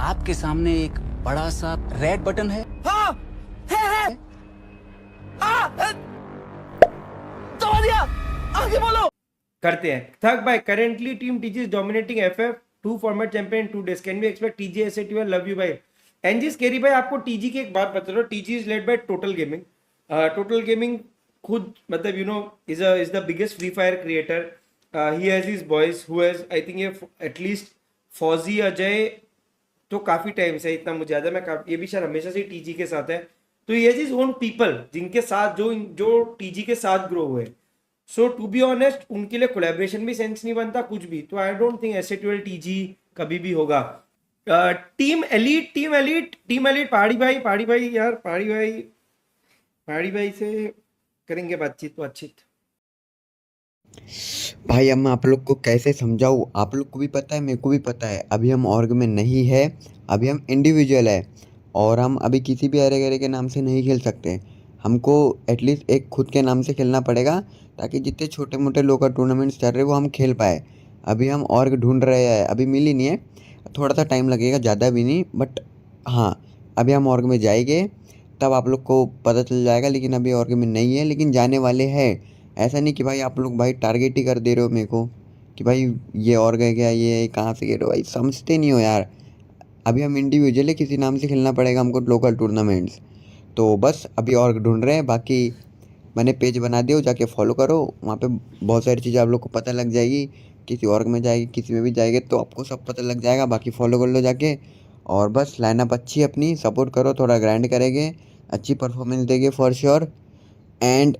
आपके सामने एक बड़ा सा रेड बटन है। हाँ है दबा दिया, आगे बोलो। करते हैं। थक भाई, currently team TG is dominating FF 2 format champion 2 days, can we expect TG SAT? Love you भाई। एनजी स्केरी भाई, आपको टीजी की एक बात बता रहा हूं, TG is led by total gaming. Total gaming खुद मतलब you know is the biggest free fire creator. He has his boys who has I think at least फौजी अजय तो काफी टाइम से, इतना मुझे याद है, मैं ये भी शायद हमेशा से टीजी के साथ है, तो ये इज ओन पीपल जिनके साथ जो टीजी के साथ ग्रो हुए। सो टू बी ऑनेस्ट उनके लिए कोलैबोरेशन भी सेंस नहीं बनता कुछ भी, तो आई डोंट थिंक एसएटीएल टीजी कभी भी होगा। टीम एलिट पहाड़ी भाई यार, पहाड़ी भाई से करेंगे बातचीत बातचीत। भाई अब मैं आप लोग को कैसे समझाऊँ, आप लोग को भी पता है, मेरे को भी पता है, अभी हम ऑर्ग में नहीं है, अभी हम इंडिविजुअल है और हम अभी किसी भी अरे गरे के नाम से नहीं खेल सकते। हमको एटलीस्ट एक खुद के नाम से खेलना पड़ेगा ताकि जितने छोटे मोटे लोकल टूर्नामेंट्स चल रहे वो हम खेल पाए। अभी हम ऑर्ग ढूंढ रहे हैं, अभी मिल ही नहीं है, थोड़ा सा टाइम लगेगा, ज़्यादा भी नहीं, बट हाँ अभी हम ऑर्ग में जाएंगे तब आप लोग को पता चल जाएगा। लेकिन अभी ऑर्ग में नहीं है, लेकिन जाने वाले हैं। ऐसा नहीं कि भाई आप लोग भाई टारगेट ही कर दे रहे हो मेरे को कि भाई ये ऑर्ग है क्या, ये कहाँ से गिर रहे हो, भाई समझते नहीं हो यार। अभी हम इंडिविजुअल है, किसी नाम से खेलना पड़ेगा हमको लोकल टूर्नामेंट्स। तो बस अभी ऑर्ग ढूंढ रहे हैं, बाकी मैंने पेज बना दिया, जाके फॉलो करो, वहाँ पे बहुत सारी चीज़ें आप लोग को पता लग जाएगी। किसी ऑर्ग में जाएगी, किसी में भी जाएंगे तो आपको सब पता लग जाएगा। बाकी फॉलो कर लो जाके, और बस लाइनअप अच्छी है अपनी, सपोर्ट करो, थोड़ा ग्राइंड करेंगे, अच्छी परफॉर्मेंस देंगे for sure. And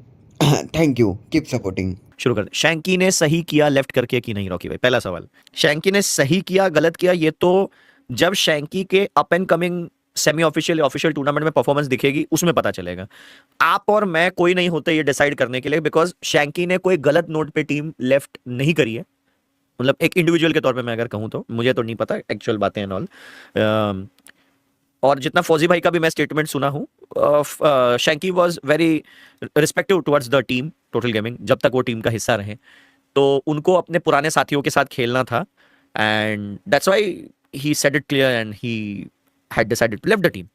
thank you, keep supporting. शुरू कर दे। शैंकी ने सही किया लेफ्ट करके कि नहीं रॉकी भाई? पहला सवाल, शैंकी ने सही किया गलत किया, ये तो जब शैंकी के up and coming semi official official tournament में परफॉर्मेंस दिखेगी उसमें पता चलेगा। आप और मैं कोई नहीं होते ये डिसाइड करने के लिए, बिकॉज शैंकी ने कोई गलत नोट पे टीम लेफ्ट नहीं करी है। मतलब एक इंडिविजुअल के तौर पे मैं अगर कहूँ तो मुझे तो नहीं पता एक्चुअल बातें एंड ऑल। और जितना फौजी भाई का भी मैं स्टेटमेंट सुना हूँ, Shanky was very respective towards the team total gaming, जब तक वो टीम का हिस्सा रहे, तो उनको अपने पुराने साथियों के साथ खेलना था, and that's why he said it clear and he had decided to left the team.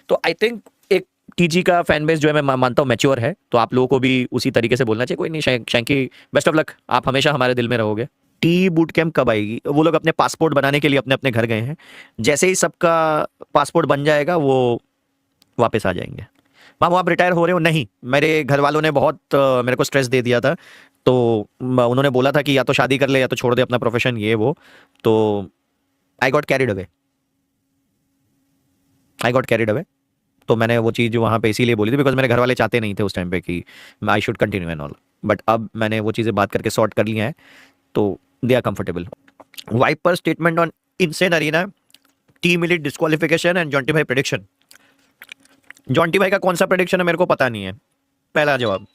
तो आई थिंक एक टीजी का फैन बेस जो है मैं मानता हूँ मैच्योर है, तो आप लोगों को भी उसी तरीके से बोलना चाहिए। कोई नहीं शैंकी, बेस्ट ऑफ लक, आप हमेशा हमारे दिल में रहोगे। टी बूट कैंप कब आएगी? वो लोग अपने पासपोर्ट बनाने के लिए अपने अपने घर गए हैं, जैसे ही सबका पासपोर्ट बन जाएगा वो वापस आ जाएंगे। मामू आप रिटायर हो रहे हो? नहीं, मेरे घर वालों ने बहुत मेरे को स्ट्रेस दे दिया था, तो उन्होंने बोला था कि या तो शादी कर ले या तो छोड़ दे अपना प्रोफेशन, ये वो, तो आई गॉट कैरिड अवे। तो मैंने वो चीज़ वहाँ पे इसीलिए बोली थी बिकॉज मेरे घर वाले चाहते नहीं थे उस टाइम पे कि I should continue and all, but अब मैंने वो चीज़ें बात करके सॉर्ट कर लिया है, तो they are comfortable. Viper statement on insane arena, team elite disqualification and Jonty भाई प्रेडिक्शन। जॉन्टी भाई का कौन सा प्रेडिक्शन है मेरे को पता नहीं है। पहला जवाब,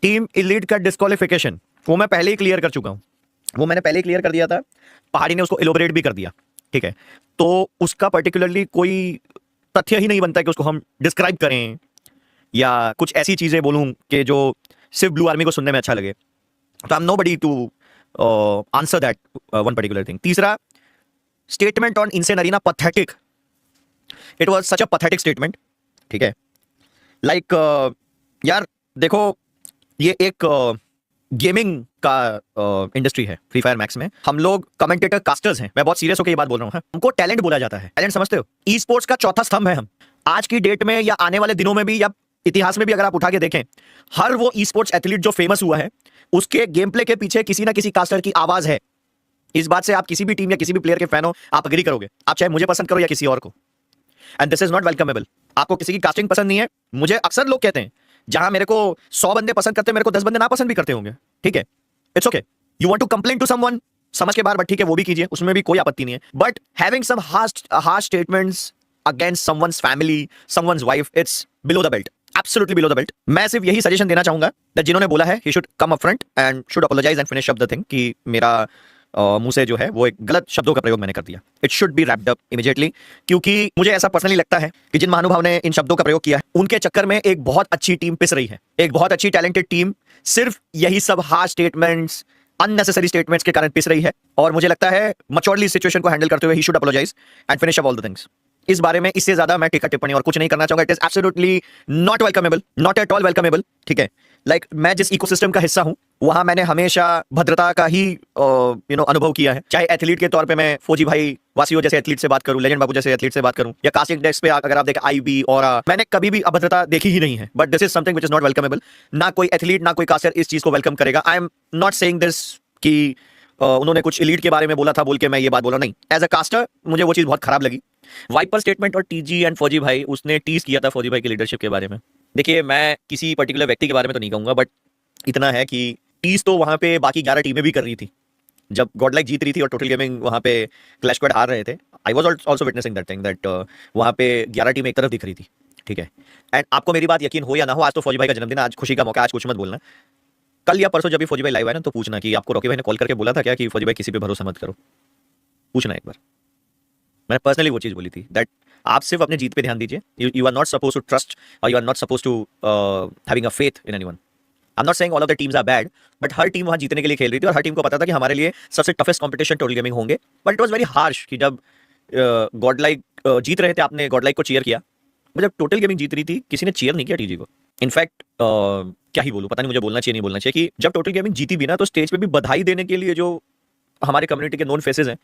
टीम एलिट का डिस्क्वालिफिकेशन वो मैं पहले ही क्लियर कर चुका हूँ, वो मैंने पहले ही क्लियर कर दिया था, पहाड़ी ने उसको एलोबरेट भी कर दिया, ठीक है। तो उसका पर्टिकुलरली कोई तथ्य ही नहीं बनता कि उसको हम डिस्क्राइब करें या कुछ ऐसी चीजें बोलूं कि जो सिर्फ ब्लू आर्मी को सुनने में अच्छा लगे। तो I am nobody to answer that one particular thing. तीसरा, statement on insane arena pathetic, it was such a pathetic statement, ठीक है। लाइक यार देखो, ये एक गेमिंग का इंडस्ट्री है फ्री फायर मैक्स में, हम लोग कमेंटेटर कास्टर्स हैं, मैं बहुत सीरियस होकर ये बात बोल रहा हूँ, हमको टैलेंट बोला जाता है। टैलेंट समझते हो? ई स्पोर्ट्स का चौथा स्तंभ है हम। आज की डेट में या आने वाले दिनों में भी या इतिहास में भी अगर आप उठा के देखें, हर वो ई स्पोर्ट्स एथलीट जो फेमस हुआ है उसके गेम प्ले के पीछे किसी ना किसी कास्टर की आवाज है। इस बात से आप किसी भी टीम या किसी भी प्लेयर के फैन हो, आप अग्री करोगे, आप चाहे मुझे पसंद करो या किसी और को, एंड दिस इज नॉट वेलकमेबल। आपको किसी की कास्टिंग पसंद नहीं है, मुझे अक्सर लोग कहते हैं जहां मेरे को 100 बंदे पसंद करते हैं, मेरे को 10 बंदे ना पसंद भी करते होंगे, ठीक है, it's okay. You want to complain to someone, समझ के बाहर, बट ठीक है वो भी कीजिए, उसमें भी कोई आपत्ति नहीं है, but having some harsh statements against someone's family, someone's wife, it's below the belt, absolutely below the belt. मैं सिर्फ यही सजेशन देना चाहूंगा दैट जिन्होंने बोला है he should come up front and should apologise and finish up the thing कि मेरा मुंह से जो है वो एक गलत शब्दों का प्रयोग मैंने कर दिया। It should be wrapped up immediately, क्योंकि मुझे ऐसा पर्सनली लगता है कि जिन महानुभाव ने इन शब्दों का प्रयोग किया है उनके चक्कर में एक बहुत अच्छी टीम पिस रही है, एक बहुत अच्छी टैलेंटेड टीम सिर्फ यही सब हार्श स्टेटमेंट्स, अननेसेसरी स्टेटमेंट्स के कारण पिस रही है, और मुझे लगता है मैच्योरली इस सिचुएशन को हैंडल करते हुए he should apologise and finish up all the things. इस बारे में इससे ज्यादा मैं टीका टिप्पणी और कुछ नहीं करना चाहूंगा। It is absolutely not welcomable, not at all welcomable, ठीक है। लाइक मैं जिस इकोसिस्टम का हिस्सा हूं वहां मैंने हमेशा भद्रता का ही अनुभव किया है। चाहे एथलीट के तौर पे मैं फौजी भाई वासियों जैसे एथलीट से बात करूं, लेजेंड बाबू जैसे एथलीट से बात करूं, या कास्ट इंडेक्स पे अगर आप देखें आईबी और मैंने कभी भी अभद्रता देखी ही नहीं है। But this is something which is not welcomable. ना कोई एथलीट ना कोई कास्टर इस चीज को वेलकम करेगा। आई एम नॉट सेइंग दिस कि उन्होंने कुछ एलीट के बारे में बोला था बोल के मैं ये बात बोला, नहीं। एज अ कास्टर मुझे वो चीज बहुत खराब लगी। वाइपर स्टेटमेंट और टीजी एंड फौजी भाई उसने टीज किया था फौजी भाई की लीडरशिप के बारे में। देखिए मैं किसी पर्टिकुलर व्यक्ति के बारे में तो नहीं कहूंगा, बट इतना है कि टीज तो वहां पे बाकी 11 टीमें भी कर रही थी। जब गॉडलाइक जीत रही थी और टोटल गेमिंग वहां पे क्लैश स्क्वाड हार रहे थे, I was also witnessing that thing, that वहां पे 11 टीमें एक तरफ दिख रही थी, ठीक है। एंड आपको मेरी बात यकीन हो या ना हो, आज तो फौजी भाई का जन्मदिन, आज खुशी का मौका, आज कुछ मत बोलना। कल या परसों जब भी फौजी भाई लाइव आए ना तो पूछना कि आपको रॉकी भाई ने कॉल करके बोला था क्या कि फौजी भाई किसी पे भरोसा मत करो। पूछना एक बार। मैंने पर्सनली वो चीज बोली थी दैट आप सिर्फ अपने जीत पे ध्यान दीजिए। You are not suppose to trust और you are not suppose to having a faith in anyone. I am not saying all of the teams are bad, but हर टीम वहां जीतने के लिए खेल रही थी और हर टीम को पता था कि हमारे लिए सबसे टफेस्ट कंपटीशन टोटल गेमिंग होंगे। But it was very harsh कि जब गॉडलाइक जीत रहे थे, आपने गॉडलाइक को चीयर किया, जब टोटल गेमिंग जीत रही थी किसी ने चीयर नहीं किया टीजी को। इनफैक्ट क्या ही बोलूं, पता नहीं मुझे बोलना चाहिए नहीं बोलना चाहिए कि जब टोटल गेमिंग जीती भी ना तो स्टेज पे भी बधाई देने के लिए जो हमारे कम्युनिटी के नोन फेसेस हैं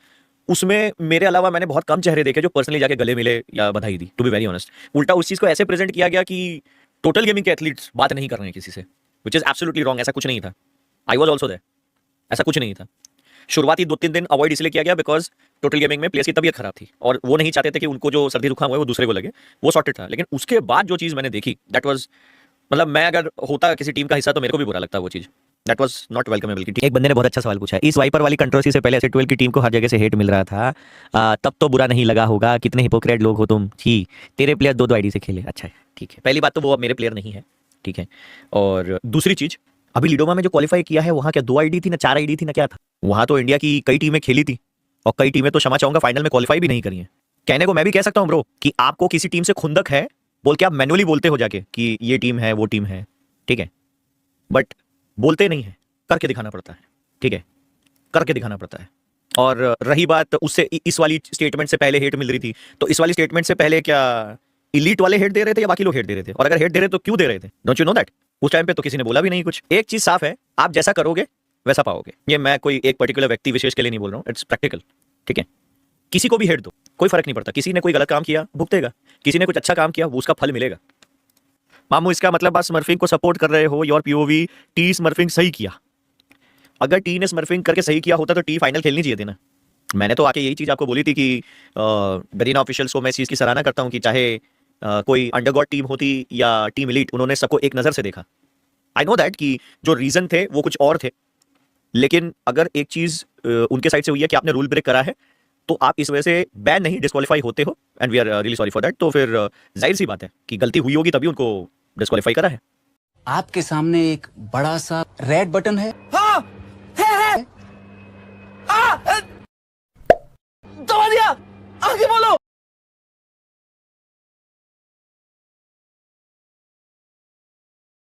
उसमें मेरे अलावा मैंने बहुत कम चेहरे देखे जो पर्सनली जाके गले मिले या बधाई दी, टू बी वेरी ऑनेस्ट। उल्टा उस चीज को ऐसे प्रेजेंट किया गया कि टोटल गेमिंग के एथलीट्स बात नहीं कर रहे हैं किसी से, विच इज एब्सोल्युटली रॉन्ग। ऐसा कुछ नहीं था। आई वाज आल्सो देयर, ऐसा कुछ नहीं था। शुरुआती 2-3 दिन अवॉइड इसलिए किया गया बिकॉज टोटल गेमिंग में प्लेयर्स की तबीयत खराब थी और वो नहीं चाहते थे कि उनको जो सर्दी जुकाम हुआ है वो दूसरे को लगे, वो सॉर्टेड था। लेकिन उसके बाद जो चीज मैंने देखी दैट वाज, मतलब मैं अगर होता किसी टीम का हिस्सा तो मेरे को भी बुरा लगता वो चीज। That was not welcomable. एक बंदे ने बहुत अच्छा सवाल पूछा है, इस वाइपर वाली कंट्रोवर्सी से पहले एसेट 12 की टीम को हर जगह से हेट मिल रहा था, तब तो बुरा नहीं लगा होगा, कितने हिपोक्रेट लोग हो तुम, जी तेरे प्लेयर 2-2 आईडी से खेले। अच्छा है, ठीक है, पहली बात तो वो अब मेरे प्लेयर नहीं है, ठीक है। और दूसरी चीज, अभी लीडोमा में जो क्वालिफाई किया है वहां क्या 2 आईडी थी ना 4 आईडी थी ना, क्या था वहां? तो इंडिया की कई टीमें खेली थी और कई टीमें तो क्षमा चाहूंगा फाइनल में क्वालिफाई भी नहीं करी है। कहने को मैं भी कह सकता हूं ब्रो कि आपको किसी टीम से खुंदक है बोल के आप मैनुअली बोलते हो जाके कि ये टीम है वो टीम है, ठीक है, बट बोलते नहीं है, करके दिखाना पड़ता है, ठीक है, करके दिखाना पड़ता है। और रही बात उससे इस वाली स्टेटमेंट से पहले हेट मिल रही थी, तो इस वाली स्टेटमेंट से पहले क्या इलीट वाले हेट दे रहे थे या बाकी लोग हेट दे रहे थे? और अगर हेट दे रहे तो क्यों दे रहे थे? Don't you know that? उस टाइम पे तो किसी ने बोला भी नहीं कुछ। एक चीज साफ है, आप जैसा करोगे वैसा पाओगे। ये मैं कोई एक पर्टिकुलर व्यक्ति विशेष के लिए नहीं बोल रहा हूँ, इट्स प्रैक्टिकल, ठीक है। किसी को भी हेट दो, कोई फर्क नहीं पड़ता। किसी ने कोई गलत काम किया भुगतेगा, किसी ने कुछ अच्छा काम किया वो उसका फल मिलेगा। मामू इसका मतलब आप स्मर्फिंग को सपोर्ट कर रहे हो, योर पीओवी टी स्मर्फिंग सही किया। अगर टी ने स्मर्फिंग करके सही किया होता तो टी फाइनल खेलनी चाहिए थी ना। मैंने तो आके यही चीज आपको बोली थी कि गरीना ऑफिशियल्स को मैं इस चीज की सराहना करता हूँ कि चाहे कोई अंडरगॉड टीम होती या टीम एलीट, उन्होंने सबको एक नजर से देखा। आई नो दैट कि जो रीजन थे वो कुछ और थे, लेकिन अगर एक चीज उनके साइड से हुई है कि आपने रूल ब्रेक करा है तो आप इस वजह से बैन नहीं डिस्क्वालीफाई होते हो, and we are really sorry for that. तो फिर जाहिर सी बात है कि गलती हुई होगी तभी उनको डिस्क्वालीफाई करा है। आपके सामने एक बड़ा सा रेड बटन है, हाँ